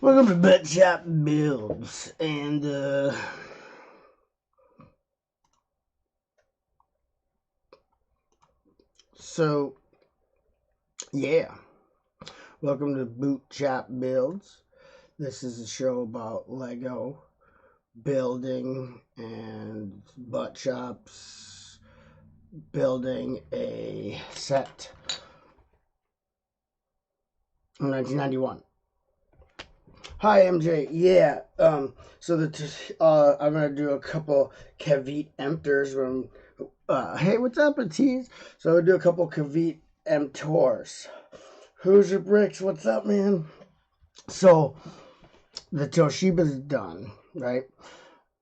Welcome to buttchop builds, and so yeah, welcome to buttchop builds. This is a show about Lego building and butt chops building a set in 1991. Hi MJ. Yeah. So I'm gonna do a couple caveat emptors from. Hey, what's up, Ateez? So I'll do a couple caveat emptors. Who's your bricks? What's up, man? So the Toshiba's done, right?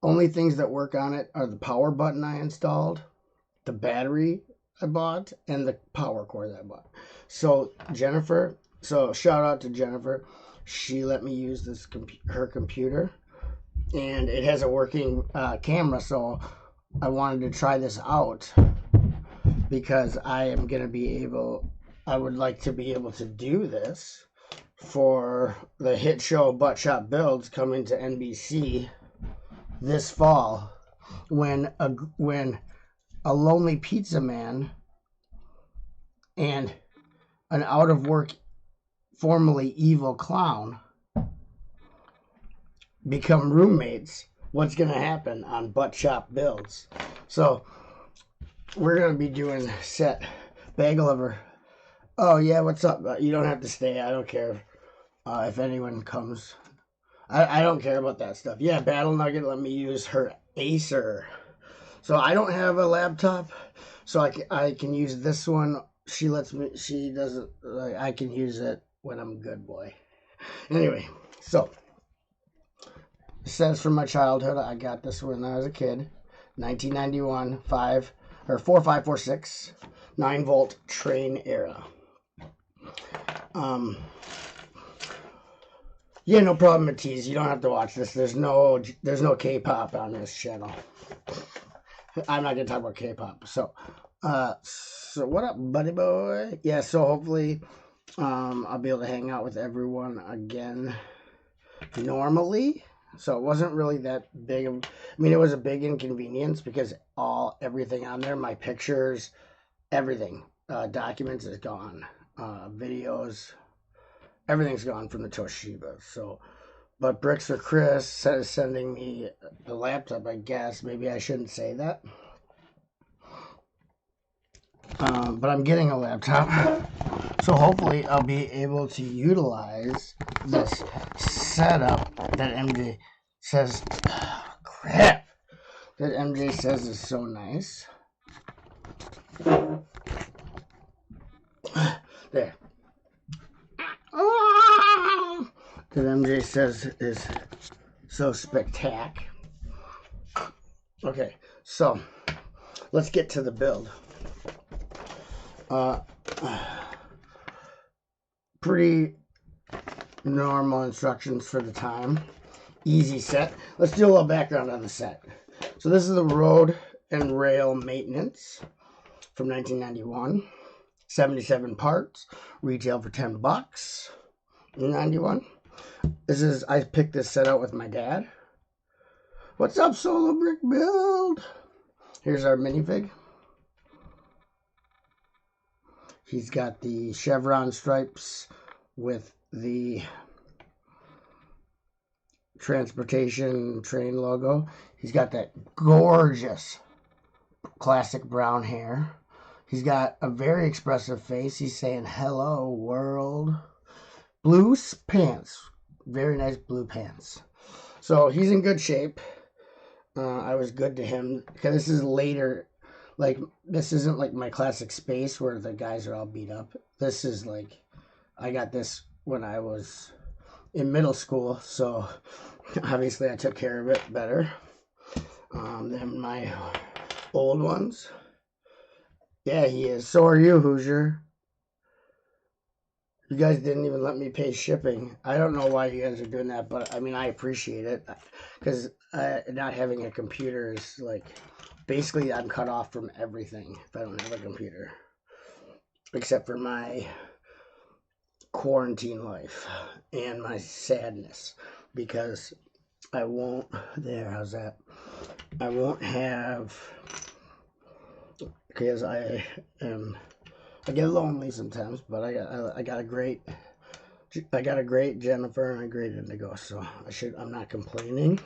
Only things that work on it are the power button I installed, the battery I bought, and the power cord that I bought. So Jennifer. So shout out to Jennifer. She let me use her computer, and it has a working camera. So I wanted to try this out because I would like to be able to do this for the hit show Butt Shop Builds coming to NBC this fall, when a lonely pizza man and an out of work formerly evil clown become roommates. What's going to happen on Butt Shop Builds? So we're going to be doing set Bagel Lover. Oh yeah, what's up? You don't have to stay. I don't care if anyone comes. I don't care about that stuff. Yeah, Battle Nugget let me use her Acer. So I don't have a laptop, so I can use this one. She lets me. She doesn't. I can use it when I'm a good boy. Anyway, so it says from my childhood. I got this when I was a kid. 1991, 4546, 9-volt train era. Yeah, no problem, Matisse. You don't have to watch this. There's no K-pop on this channel. I'm not gonna talk about K-pop. So what up, buddy boy? Yeah, so hopefully, I'll be able to hang out with everyone again normally. So it wasn't really that big of. I mean, it was a big inconvenience because everything on there, my pictures, everything, documents is gone, videos, everything's gone from the Toshiba. So, but Bricks for Chris says sending me the laptop. I guess maybe I shouldn't say that. But I'm getting a laptop, so hopefully I'll be able to utilize this setup that MJ says. Crap! That MJ says is so nice. There. That MJ says is so spectacular. Okay, so let's get to the build. Pretty normal instructions for the time. Easy set. Let's do a little background on the set. So this is the road and rail maintenance from 1991. 77 parts. Retail for $10 in 91. I picked this set out with my dad. What's up, Solo Brick Build? Here's our minifig. He's got the chevron stripes with the transportation train logo. He's got that gorgeous classic brown hair. He's got a very expressive face. He's saying, hello, world. Blue pants. Very nice blue pants. So he's in good shape. I was good to him because this is later. Like, this isn't like my classic space where the guys are all beat up. This is like, I got this when I was in middle school, so obviously I took care of it better than my old ones. Yeah, he is. So are you, Hoosier. You guys didn't even let me pay shipping. I don't know why you guys are doing that, but I mean, I appreciate it because not having a computer is like, basically I'm cut off from everything if I don't have a computer, except for my quarantine life and my sadness, because I won't, there, how's that? I won't have, because I get lonely sometimes, but I got a great Jennifer and a great Indigo, so I'm not complaining.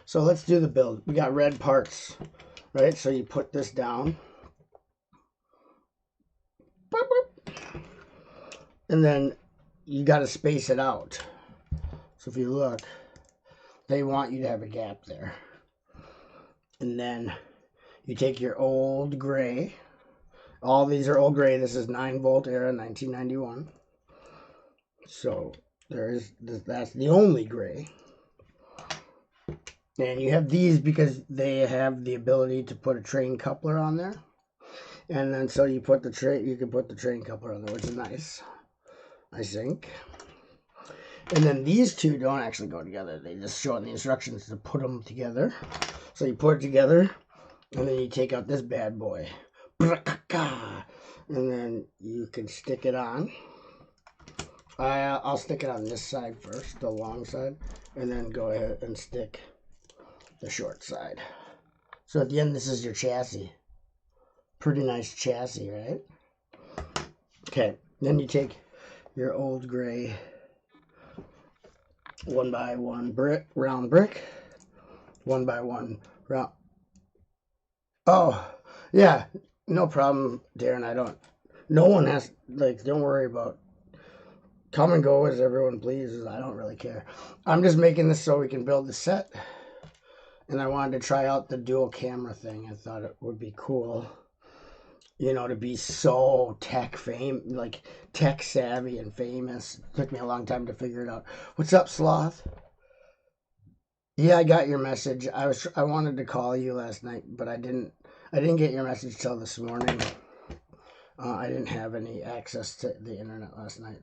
So let's do the build. We got red parts, right? So you put this down, and then you got to space it out. So if you look, they want you to have a gap there. And then you take your old gray. All these are old gray. This is 9-volt era, 1991. So that's the only gray. And you have these because they have the ability to put a train coupler on there. And then so you can put the train coupler on there, which is nice, I think. And then these two don't actually go together. They just show in the instructions to put them together. So you put it together, and then you take out this bad boy. And then you can stick it on. I'll stick it on this side first, the long side, and then go ahead and stick the short side. So at the end, this is your chassis. Pretty nice chassis, right? Okay, then you take your old gray 1x1 round brick, 1x1 round. Oh, yeah, no problem, Darren. No one has, like, don't worry about, come and go as everyone pleases. I don't really care. I'm just making this so we can build the set. And I wanted to try out the dual camera thing. I thought it would be cool, you know, to be so tech savvy and famous. It took me a long time to figure it out. What's up, Sloth? Yeah, I got your message. I wanted to call you last night, but I didn't get your message till this morning. I didn't have any access to the internet last night,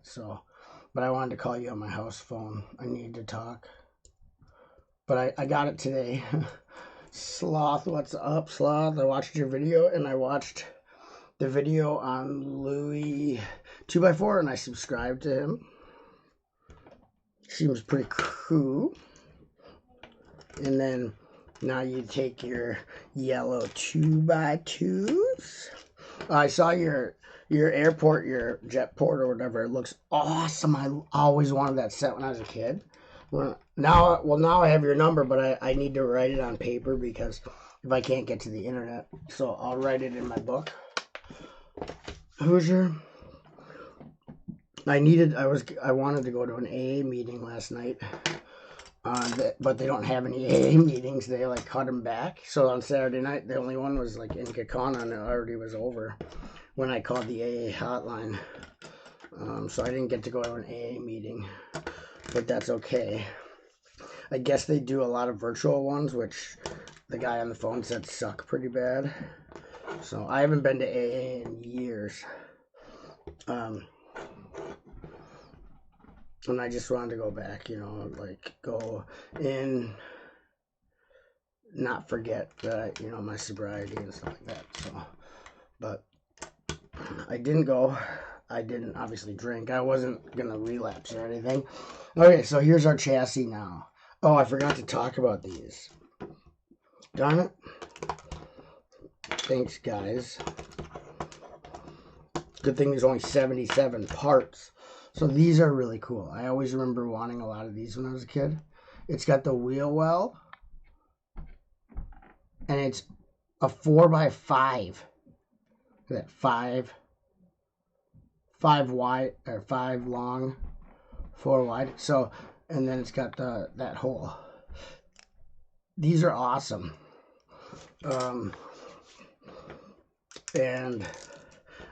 but I wanted to call you on my house phone. I needed to talk. But I got it today. Sloth, what's up, Sloth? I watched your video, and I watched the video on Louis 2x4, and I subscribed to him. Seems pretty cool. And then now you take your yellow 2x2s. I saw your airport, your jet port or whatever. It looks awesome. I always wanted that set when I was a kid. Now I have your number, but I need to write it on paper because if I can't get to the internet, so I'll write it in my book. Hoosier. I wanted to go to an AA meeting last night, but they don't have any AA meetings. They like cut them back. So on Saturday night, the only one was like in Kakana, and it already was over when I called the AA hotline. So I didn't get to go to an AA meeting. But that's okay. I guess they do a lot of virtual ones, which the guy on the phone said suck pretty bad. So I haven't been to AA in years. And I just wanted to go back, you know, like go in, not forget that, you know, my sobriety and stuff like that. So, but I didn't go. I didn't obviously drink. I wasn't going to relapse or anything. Okay, so here's our chassis now. Oh, I forgot to talk about these. Darn it. Thanks, guys. Good thing there's only 77 parts. So these are really cool. I always remember wanting a lot of these when I was a kid. It's got the wheel well. And it's a 4x5. Look at that, 5 wide, or 5 long, 4 wide. So, and then it's got that hole. These are awesome. And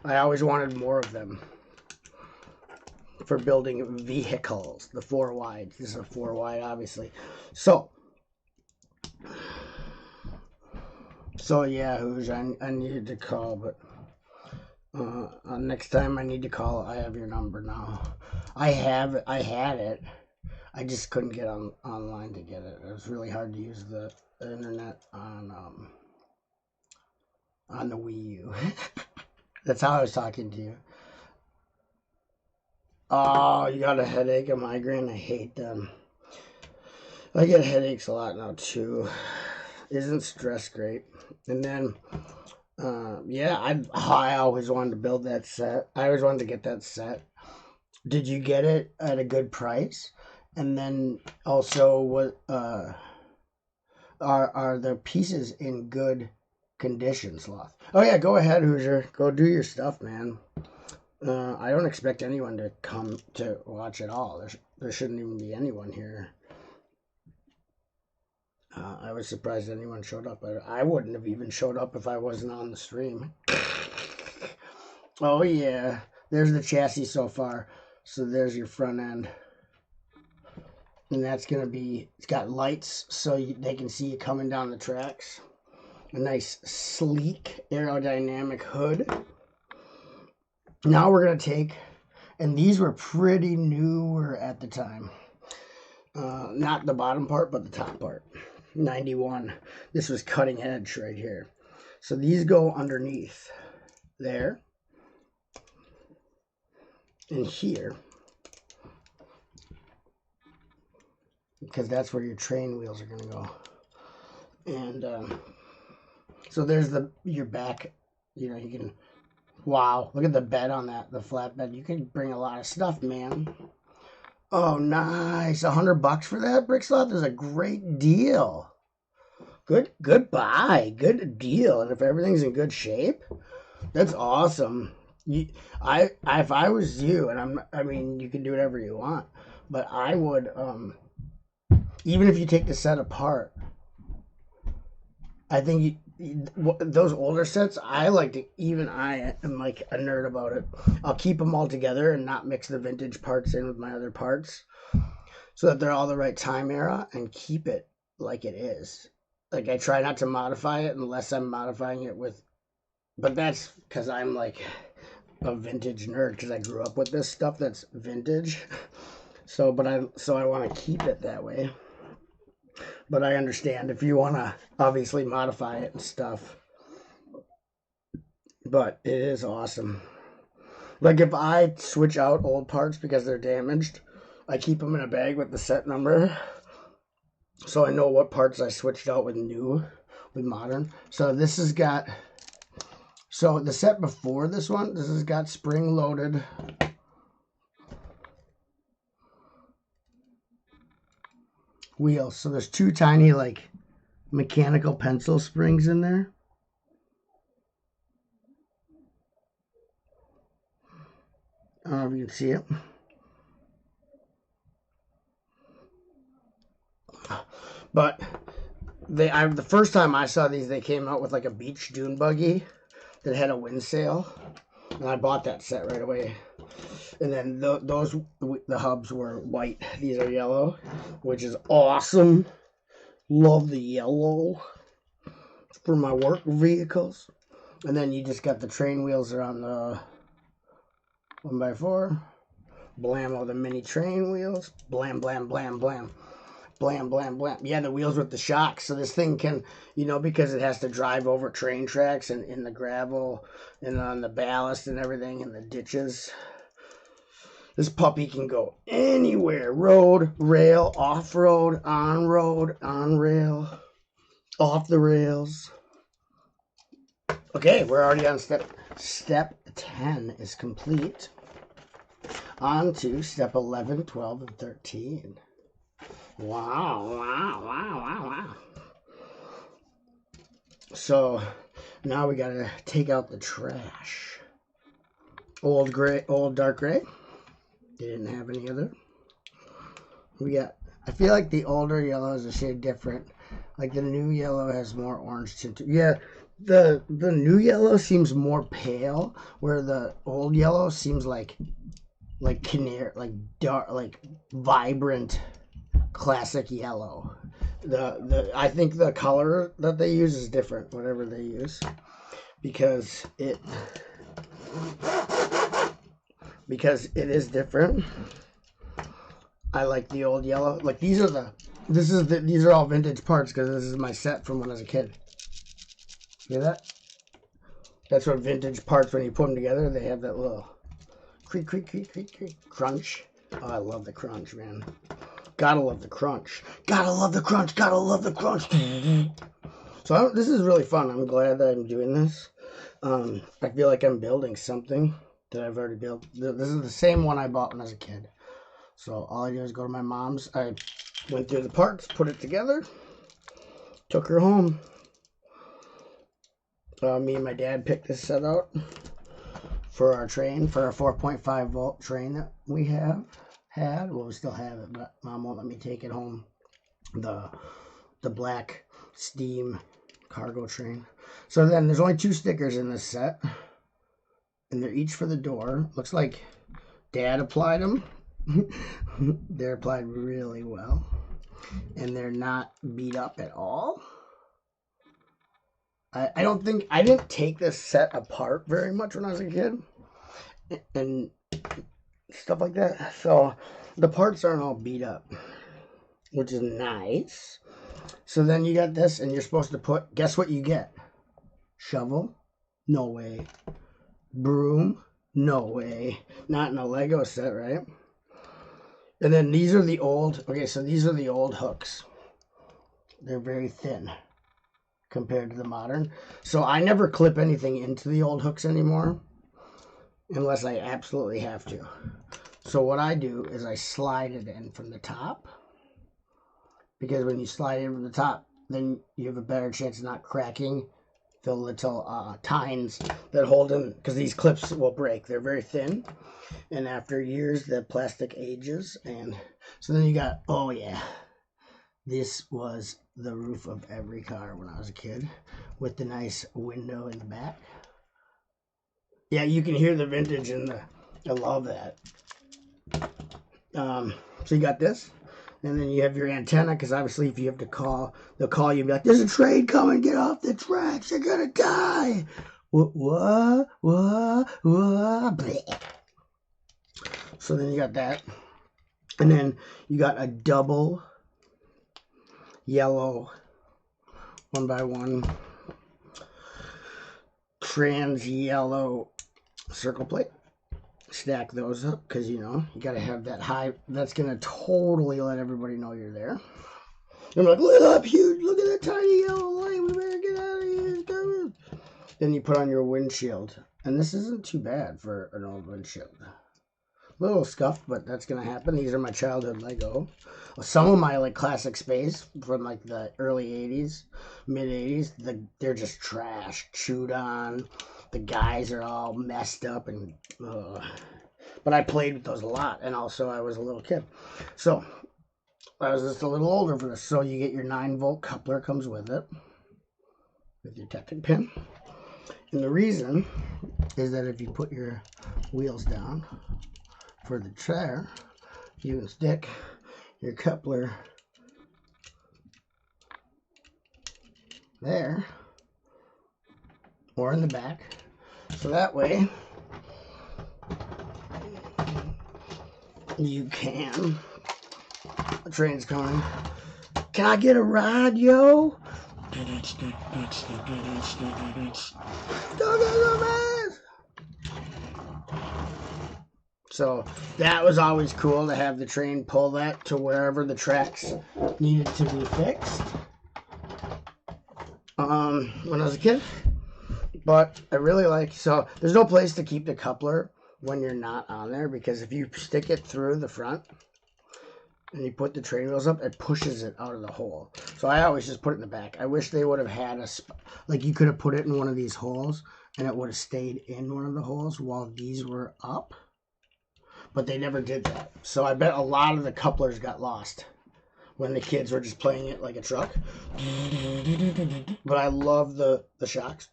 I always wanted more of them for building vehicles. The 4 wide. This is a 4 wide, obviously. So yeah, I needed to call, but next time I need to call, I have your number now. I had it. I just couldn't get online to get it. It was really hard to use the internet on the Wii U. That's how I was talking to you. Oh, you got a headache, a migraine? I hate them. I get headaches a lot now too. Isn't stress great? And then, yeah, I always wanted to build that set. I always wanted to get that set. Did you get it at a good price? And then also, what are the pieces in good condition, Sloth? Oh yeah, go ahead, Hoosier. Go do your stuff, man. I don't expect anyone to come to watch at all. There shouldn't even be anyone here. I was surprised anyone showed up. I wouldn't have even showed up if I wasn't on the stream. Oh yeah, there's the chassis so far. So there's your front end. And that's going to be, it's got lights so they can see you coming down the tracks. A nice, sleek, aerodynamic hood. Now we're going to take, and these were pretty newer at the time. Not the bottom part, but the top part. 91. This was cutting edge right here. So these go underneath there and here, because that's where your train wheels are going to go. And so there's your back. You know, you can, wow, look at the bed on that, the flat bed. You can bring a lot of stuff, man. Oh, nice. $100 for that, Brick Sloth is a great deal. Goodbye. Good deal. And if everything's in good shape, that's awesome. If I was you, and I mean, you can do whatever you want, but I would, even if you take the set apart, I think those older sets, I like to, even I am like a nerd about it. I'll keep them all together and not mix the vintage parts in with my other parts so that they're all the right time era and keep it like it is. Like I try not to modify it unless I'm modifying it with, but that's because I'm like a vintage nerd because I grew up with this stuff that's vintage. So I want to keep it that way. But I understand if you want to obviously modify it and stuff. But it is awesome. Like if I switch out old parts because they're damaged, I keep them in a bag with the set number. So I know what parts I switched out with modern. So this has got, so the set before this one, this has got spring loaded wheels. So there's two tiny like mechanical pencil springs in there. I don't know if you can see it. But the first time I saw these, they came out with like a beach dune buggy that had a wind sail. And I bought that set right away. And then the hubs were white. These are yellow, which is awesome. Love the yellow for my work vehicles. And then you just got the train wheels are on the 1x4. Blammo, the mini train wheels. Blam, blam, blam, blam. Blam, blam, blam. Yeah, the wheels with the shocks. So this thing can, because it has to drive over train tracks and in the gravel and on the ballast and everything in the ditches. This puppy can go anywhere. Road, rail, off-road, on-road, on-rail, off the rails. Okay, we're already on step 10 is complete. On to step 11, 12, and 13. Wow. So now we gotta take out the trash. Old dark gray. They didn't have any other. I feel like the older yellow is a shade different. Like the new yellow has more orange tint. Yeah, the new yellow seems more pale, where the old yellow seems like canary, like dark, like vibrant, classic yellow. I think the color that they use is different, whatever they use, because it is different. I like the old yellow. Like these are all vintage parts because this is my set from when I was a kid. Hear that? That's what vintage parts, when you put them together, they have that little creak, creak, creak, creak, creak. Crunch. Oh, I love the crunch, man. Gotta love the crunch. Gotta love the crunch. Gotta love the crunch. So this is really fun. I'm glad that I'm doing this. I feel like I'm building something that I've already built. This is the same one I bought when I was a kid. So all I do is go to my mom's. I went through the parts, put it together, took her home. Me and my dad picked this set out for our train, for our 4.5 volt train that we had. Well, we still have it, but Mom won't let me take it home. The black steam cargo train. So then there's only 2 stickers in this set, and they're each for the door. Looks like Dad applied them. They're applied really well, and they're not beat up at all. I don't think, I didn't take this set apart very much when I was a kid and stuff like that, so the parts aren't all beat up, which is nice. So then you got this, and you're supposed to put, guess what you get? Shovel? No way. Broom? No way. Not in a Lego set, right? And then these are the old, okay, so these are the old hooks. They're very thin compared to the modern. So I never clip anything into the old hooks anymore unless I absolutely have to. So what I do is I slide it in from the top, because when you slide in from the top, then you have a better chance of not cracking the little tines that hold them, because these clips will break. They're very thin, and after years the plastic ages. And so then you got, oh yeah, this was the roof of every car when I was a kid, with the nice window in the back. Yeah, you can hear the vintage in the, I love that. So you got this, and then you have your antenna, because obviously if you have to call, they'll call you and be like, there's a train coming, get off the tracks, you're gonna die. What? So then you got that, and then you got a double yellow 1x1 trans yellow circle plate. Stack those up, because you know you gotta have that high. That's gonna totally let everybody know you're there. I'm like, look up, huge! Look at that tiny yellow light. We better get out of here. It's coming. Then you put on your windshield, and this isn't too bad for an old windshield. A little scuffed, but that's gonna happen. These are my childhood Lego. Some of my like classic space from like the early '80s, mid '80s. They're just trash, chewed on. The guys are all messed up, and but I played with those a lot, and also I was a little kid, so I was just a little older for this. So you get your 9-volt coupler, comes with it, with your tetting pin, and the reason is that if you put your wheels down for the chair, you can stick your coupler there or in the back, so that way you can, the train's coming, can I get a ride, yo? So that was always cool to have the train pull that to wherever the tracks needed to be fixed when I was a kid. But I really like, so there's no place to keep the coupler when you're not on there, because if you stick it through the front and you put the train wheels up, it pushes it out of the hole. So I always just put it in the back. I wish they would have had a like you could have put it in one of these holes and it would have stayed in one of the holes while these were up, but they never did that. So I bet a lot of the couplers got lost when the kids were just playing it like a truck. But I love the shocks.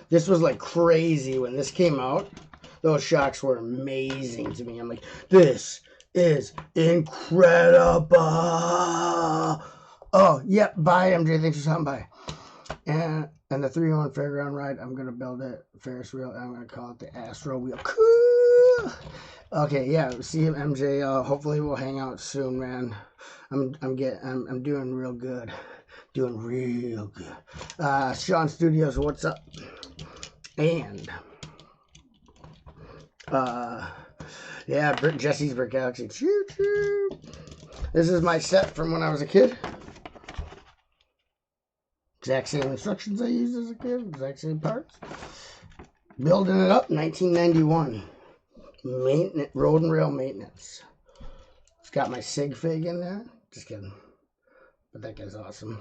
This was like crazy when this came out. Those shocks were amazing to me. I'm like, this is incredible. Oh, yep. Bye, MJ. Thanks for stopping by. And the 3-in-1 fairground ride, I'm going to build it. Ferris wheel. I'm going to call it the Astro Wheel. Cool. Okay, yeah. See you, MJ. Hopefully we'll hang out soon, man. I'm doing real good. Doing real good. Sean Studios, what's up? And Yeah, Jesse's Brick Galaxy. Choo choo. This is my set from when I was a kid. Exact same instructions I used as a kid. Exact same parts. Building it up, 1991. Road and rail maintenance. It's got my sig fig in there. Just kidding. But that guy's awesome.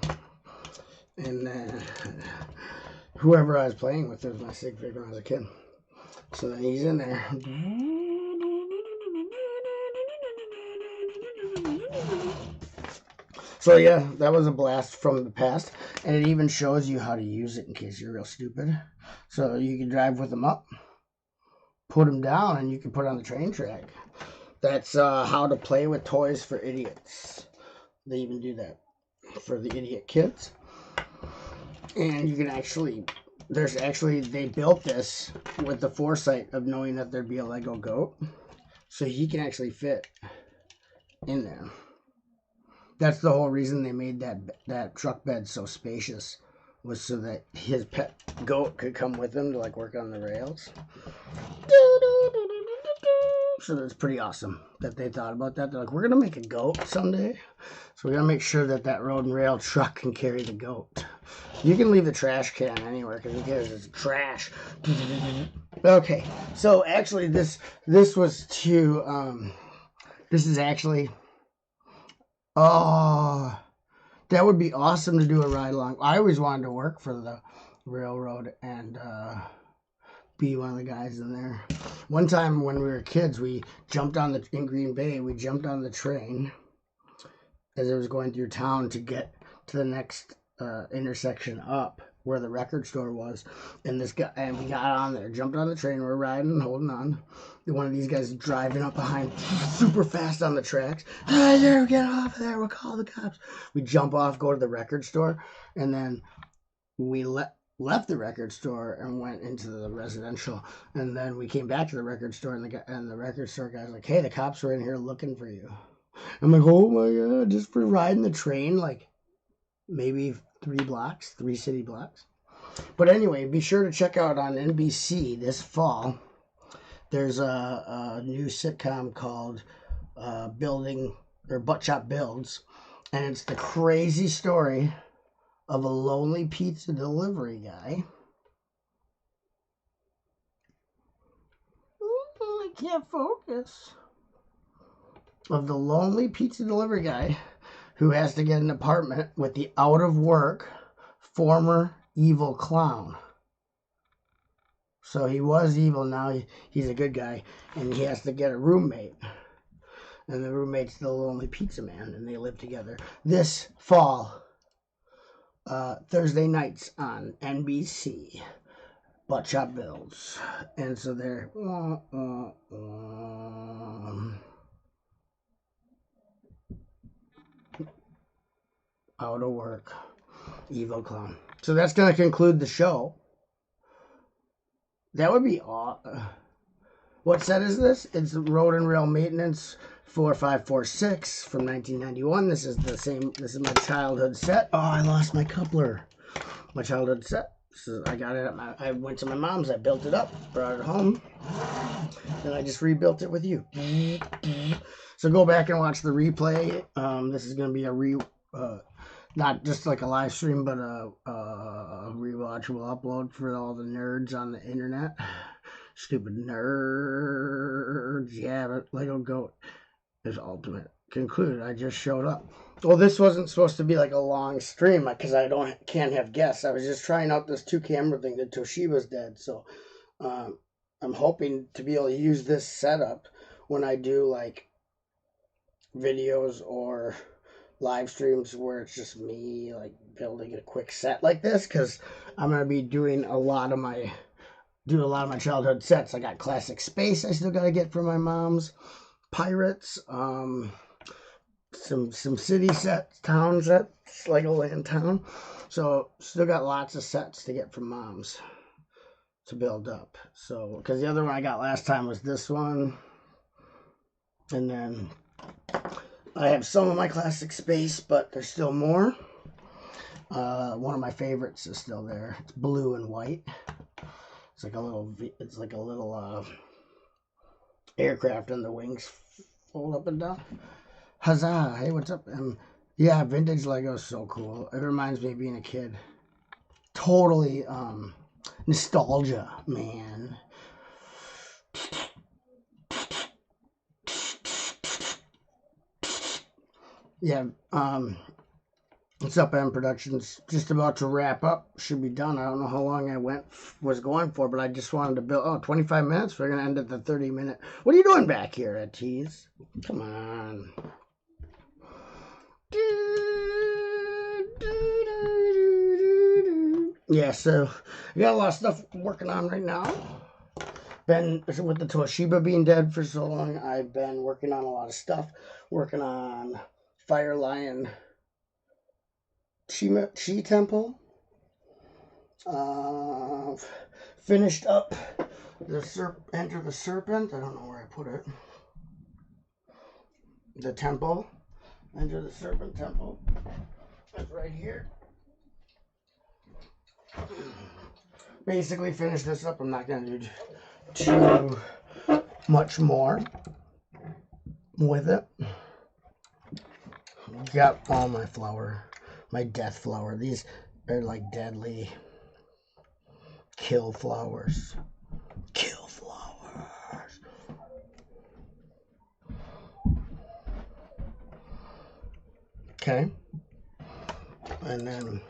And whoever I was playing with was my sig fig when I was a kid. So then he's in there. So yeah, that was a blast from the past. And it even shows you how to use it in case you're real stupid. So you can drive with them up, put them down, and you can put on the train track. That's how to play with toys for idiots. They even do that for the idiot kids. And you can actually, they built this with the foresight of knowing that there'd be a Lego goat. So he can actually fit in there. That's the whole reason they made that truck bed so spacious, was so that his pet goat could come with him to like work on the rails. So that's pretty awesome that they thought about that. They're like, we're gonna make a goat someday, so we gotta make sure that road and rail truck can carry the goat. You can leave the trash can anywhere because who cares? It's trash. Okay, so actually this was to this is actually. Oh, that would be awesome to do a ride along. I always wanted to work for the railroad and be one of the guys in there. One time when we were kids, we jumped on in Green Bay. We jumped on the train as it was going through town to get to the next intersection up where the record store was. And we got on there, jumped on the train. We're riding and holding on. And one of these guys driving up behind super fast on the tracks. Hey there, get off there. We'll call the cops. We jump off, go to the record store, and then we left the record store and went into the residential. And then we came back to the record store, and the record store guy's like, hey, the cops were in here looking for you. I'm like, oh my God, just for riding the train, like maybe 3 city blocks. But anyway, be sure to check out on NBC this fall. There's a new sitcom called Buttchop Builds, and it's the crazy story of a lonely pizza delivery guy. I can't focus. Of the lonely pizza delivery guy who has to get an apartment with the out of work former evil clown. So he was evil, now he's a good guy, and he has to get a roommate. And the roommate's the lonely pizza man, and they live together. This fall, Thursday nights on NBC, Buttchop Builds. And so they're out of work, evil clown. So that's going to conclude the show. That would be awesome. What set is this? It's Road and Rail Maintenance 4546 from 1991. This is the same. This is my childhood set. Oh, I lost my coupler. My childhood set. I got it at I went to my mom's. I built it up, brought it home, and I just rebuilt it with you. So go back and watch the replay. This is going to be not just like a live stream, but a rewatchable upload for all the nerds on the internet. Stupid nerds. Yeah, but Lego Goat is ultimate. Concluded. I just showed up. Well, this wasn't supposed to be like a long stream because I can't have guests. I was just trying out this 2-camera thing. The Toshiba's dead, so I'm hoping to be able to use this setup when I do like videos or live streams where it's just me like building a quick set like this, because I'm gonna be doing a lot of my childhood sets. I got Classic Space I still gotta get from my mom's, Pirates, some city sets, town sets, Legoland Town. So still got lots of sets to get from mom's to build up. So because the other one I got last time was this one, and then I have some of my Classic Space, but there's still more. One of my favorites is still there. It's blue and white. It's like a little aircraft and the wings fold up and down. Huzzah! Hey, what's up? Yeah, vintage Lego is so cool. It reminds me of being a kid. Totally nostalgia, man. Yeah, what's up, M Productions? Just about to wrap up. Should be done. I don't know how long I was going for, but I just wanted to build. 25 minutes. We're gonna end at the 30-minute. What are you doing back here at Tees? Come on. Yeah, so I got a lot of stuff working on right now. Been with the Toshiba being dead for so long, I've been working on a lot of stuff. Working on Fire Lion Chi Temple. Finished up the Enter the Serpent. I don't know where I put it. The temple. Enter the Serpent Temple. That's right here. Basically finished this up. I'm not going to do too much more with it. Got all my flower. My death flower. These are like deadly kill flowers. Kill flowers. Okay. And then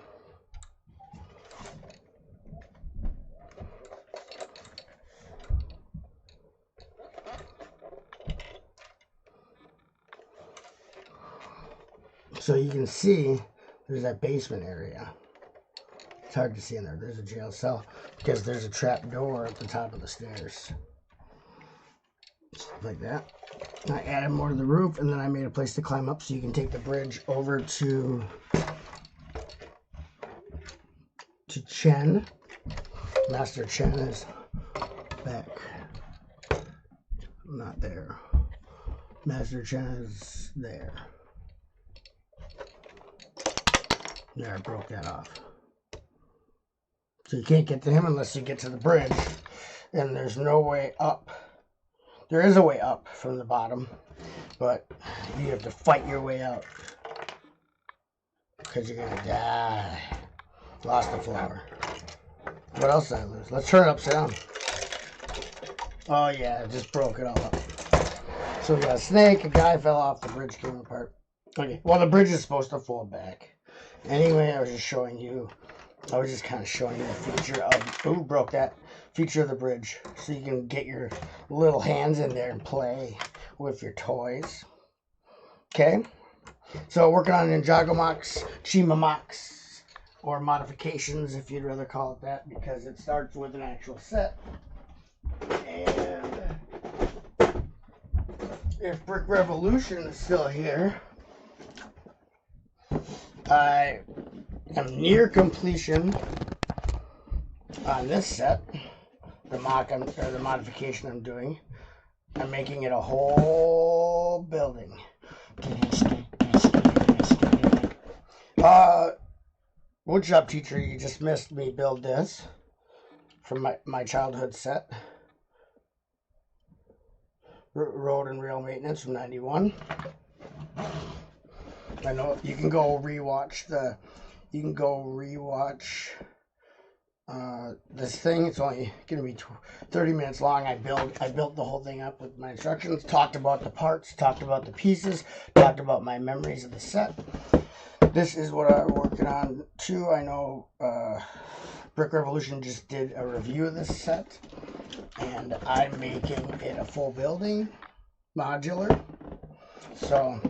so you can see there's that basement area. It's hard to see in there. There's a jail cell because there's a trap door at the top of the stairs. Like that. I added more to the roof, and then I made a place to climb up so you can take the bridge over to Chen. Master Chen is back. Not there. Master Chen is there. There, I broke that off. So you can't get to him unless you get to the bridge. And there's no way up. There is a way up from the bottom, but you have to fight your way out. Because you're going to die. Lost the flower. What else did I lose? Let's turn it upside down. Oh yeah, I just broke it all up. So we got a snake, a guy fell off, the bridge came apart. Okay, well the bridge is supposed to fold back. Anyway, I was just kind of showing you the feature of, ooh, broke that, feature of the bridge. So you can get your little hands in there and play with your toys. Okay, so working on Ninjago Mox, Chima Mox, or modifications if you'd rather call it that, because it starts with an actual set. And if Brick Revolution is still here, I am near completion on this set. The modification I'm doing. I'm making it a whole building. Woodshop teacher, you just missed me build this from my childhood set. Road and Rail Maintenance from 91. I know you can go rewatch this thing. It's only going to be 30 minutes long. I built the whole thing up with my instructions, talked about the parts, talked about the pieces, talked about my memories of the set. This is what I'm working on too. I know Brick Revolution just did a review of this set, and I'm making it a full building, modular. So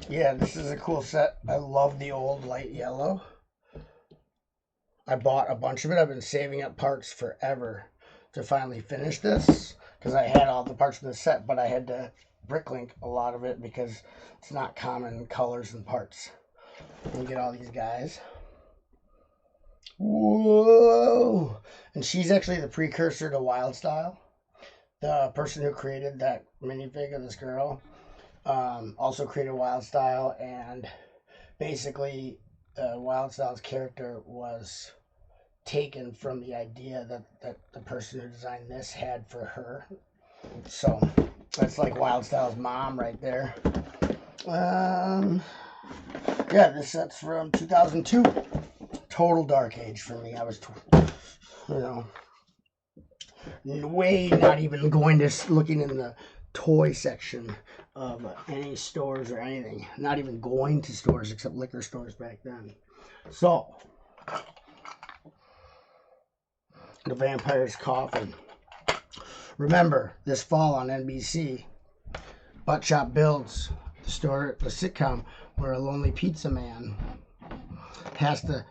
yeah, this is a cool set. I love the old light yellow. I bought a bunch of it. I've been saving up parts forever to finally finish this, because I had all the parts in the set, but I had to bricklink a lot of it because it's not common colors and parts. You get all these guys. Whoa! And she's actually the precursor to Wild Style. The person who created that minifig of this girl also created Wild Style, and basically Wild Style's character was taken from the idea that the person who designed this had for her. So that's like Wild Style's mom right there. Yeah, this set's from 2002. Total dark age for me. I was, way not even going to looking in the toy section of any stores or anything. Not even going to stores except liquor stores back then. So, the Vampire's Coffin. Remember, this fall on NBC, Buttchop Builds, the sitcom where a lonely pizza man has to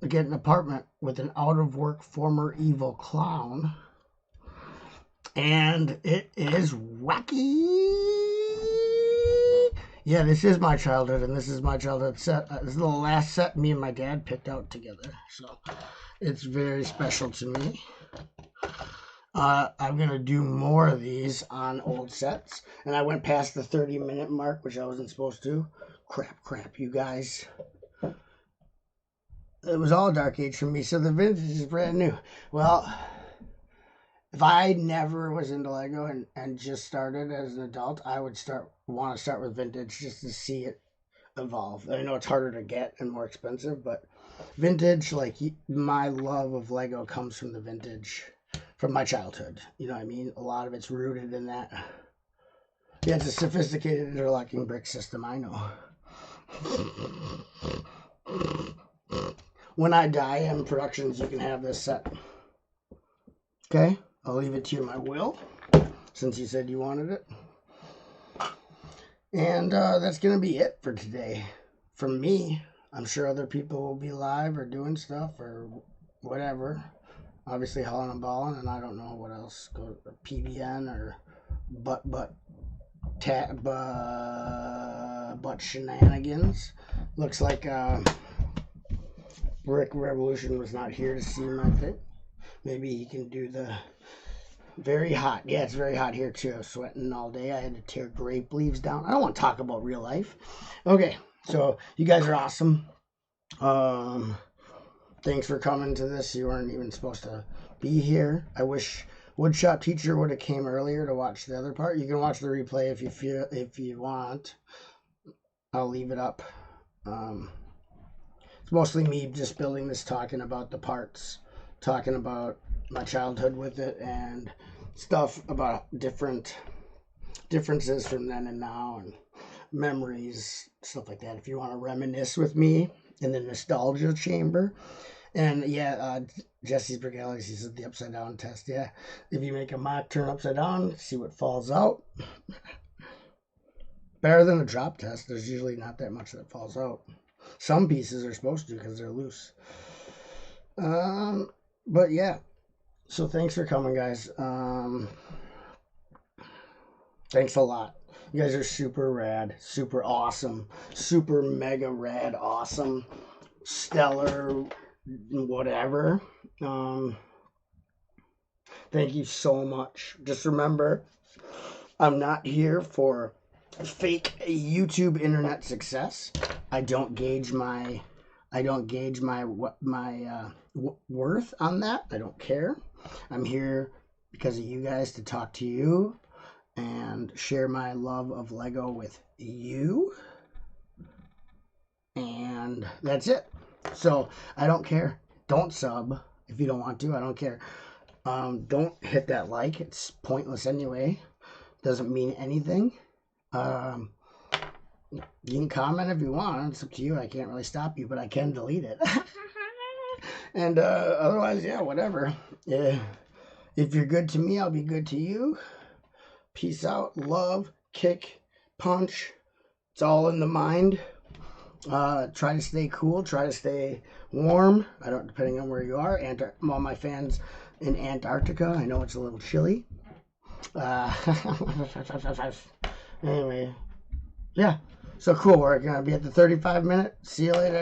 get an apartment with an out-of-work former evil clown. And it is wacky. Yeah, this is my childhood, and this is my childhood set. This is the last set me and my dad picked out together. So it's very special to me. I'm going to do more of these on old sets. And I went past the 30-minute mark, which I wasn't supposed to. Crap, you guys. It was all dark age for me, so the vintage is brand new. Well, if I never was into Lego and just started as an adult, I would want to start with vintage just to see it evolve. I know it's harder to get and more expensive, but vintage, like my love of Lego comes from the vintage, from my childhood. You know what I mean? A lot of it's rooted in that. Yeah, it's a sophisticated interlocking brick system, I know. When I die in productions, you can have this set. Okay? I'll leave it to you, my will, since you said you wanted it. And that's going to be it for today. From me, I'm sure other people will be live or doing stuff or whatever. Obviously, hauling and balling, and I don't know what else. Go to PBN or butt shenanigans. Looks like Rick Revolution was not here to see my thing. Maybe he can do the very hot. Yeah, it's very hot here too. I was sweating all day. I had to tear grape leaves down. I don't want to talk about real life. Okay, so you guys are awesome. Thanks for coming to this. You weren't even supposed to be here. I wish Woodshop Teacher would have came earlier to watch the other part. You can watch the replay if you want. I'll leave it up. It's mostly me just building this, talking about the parts, talking about my childhood with it, and stuff about differences from then and now, and memories, stuff like that. If you want to reminisce with me in the nostalgia chamber. And yeah, Jesse's Brick Galaxy says the upside down test. Yeah, if you make a mock turn upside down, see what falls out. Better than a drop test. There's usually not that much that falls out. Some pieces are supposed to because they're loose. But yeah, so thanks for coming, guys. Thanks a lot. You guys are super rad, super awesome, super mega rad, awesome, stellar, whatever. Thank you so much. Just remember, I'm not here for fake YouTube internet success. I don't gauge my worth on that. I don't care. I'm here because of you guys to talk to you and share my love of Lego with you. And that's it. So I don't care. Don't sub if you don't want to. I don't care. Don't hit that like. It's pointless anyway. Doesn't mean anything. You can comment if you want. It's up to you. I can't really stop you, but I can delete it. And otherwise, yeah, whatever. If you're good to me, I'll be good to you. Peace out. Love, kick, punch. It's all in the mind. Try to stay cool. Try to stay warm. Depending on where you are. All my fans in Antarctica. I know it's a little chilly. Anyway, yeah. So cool. We're gonna be at the 35-minute. See you later.